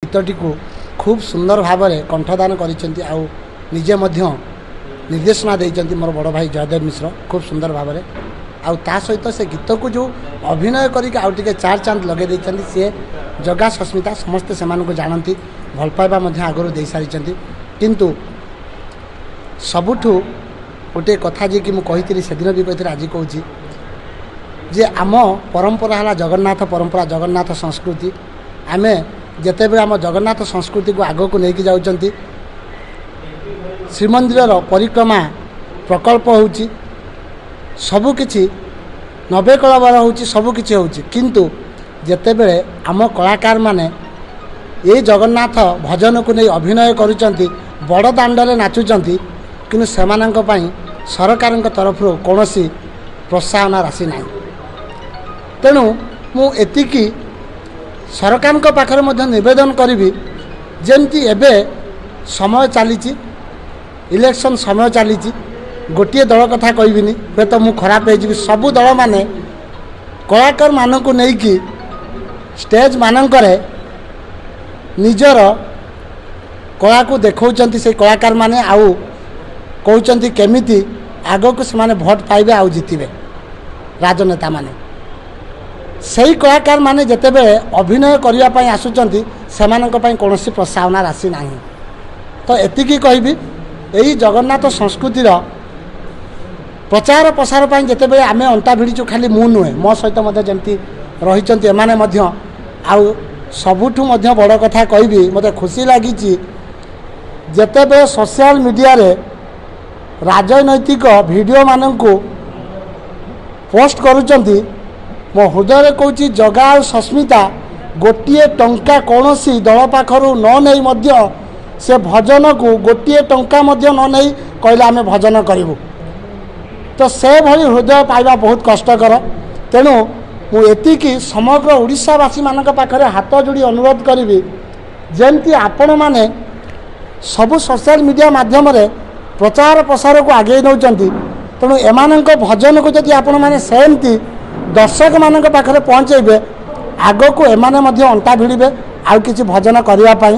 गीतटी को खूब सुंदर भाव में कंठदान करजे निर्देशना देती मोर बड़ भाई जयदेव मिश्र खूब सुंदर भाव में आ सहित से गीत को जो अभिनय करके चार चांद लगे देती सी जगा सस्मिता समस्ते से जानती भल पाइबा आगुरी दे सारी किंतु सबुठु गोटे कथा जी कि मुझे से दिन भी कही आज कहूँ जे आम परंपरा है जगन्नाथ परंपरा जगन्नाथ संस्कृति आमे जिते बड़े आम जगन्नाथ संस्कृति को आग को लेकिन जाऊँच श्रीमंदिर परिक्रमा प्रकल्प होची सबुकिछि 90 कलबर होची सबुकिछि होची किंतु जेते बेले आम कलाकार माने ये जगन्नाथ भजन को नहीं अभिनय करुचंती बड़ दांडले नाचुचंती किंतु सेमानंक पई सरकार तरफ कौन प्रोत्साहन राशि ना तेणु मु एतिकी सरकार पाखरे मध्य निवेदन करी जेमती एबे समय चली इलेक्शन समय चली गोटे दल कथा कहबिनी हे तो मु खराब हो सबू दल माने कलाकार मान को लेकिन स्टेज मानकरे निजर कला को देखौचंती से कलाकार माने आउ कहउचंती केमिति आगो को से भोट पाइबे आउ जितिबे राजनेता माने सही कलाकार माने जेते बेले अभिनय करिया पई आसुचंती सेमानक पई कोनोसी प्रोत्साहन राशि नाही तो एतिकी कहबी यही जगन्नाथ संस्कृतिर प्रचार प्रसार पई जेते बेले आमे अंता भिड़ीचु खाली मु नुहे मो सहित मते जेमती रहिचंती एमाने मध्य आउ सबुठु मध्य बड़ कथा कहबी मते खुशी लागिची जेते बेले सोशल मीडिया रे राजनैतिक वीडियो माननकु पोस्ट करूचंती मो हृदय कहूँ जगा और सस्मिता गोटे टंका कौन दल पाखर न नहीं मध्य से भजन को गोटे टंका मध्य न नहीं कहले आमे भजन करूँ तो से भली हृदय पाइबा बहुत कष्टकर तेणु मुझे समग्र ओडिशावासी मानक पाखरे हाथ जोड़ी अनुरोध करी जमती आपण मैने सबु सोशल मीडिया माध्यम प्रचार प्रसार को आगे नौचंती तेणु एमानक भजन को जदि आपण मैंने सेमती दर्शक मानक पाखरे पहुँचेबे आग को एमाने मध्य अंटा भिड़े आउ किछि भजन करने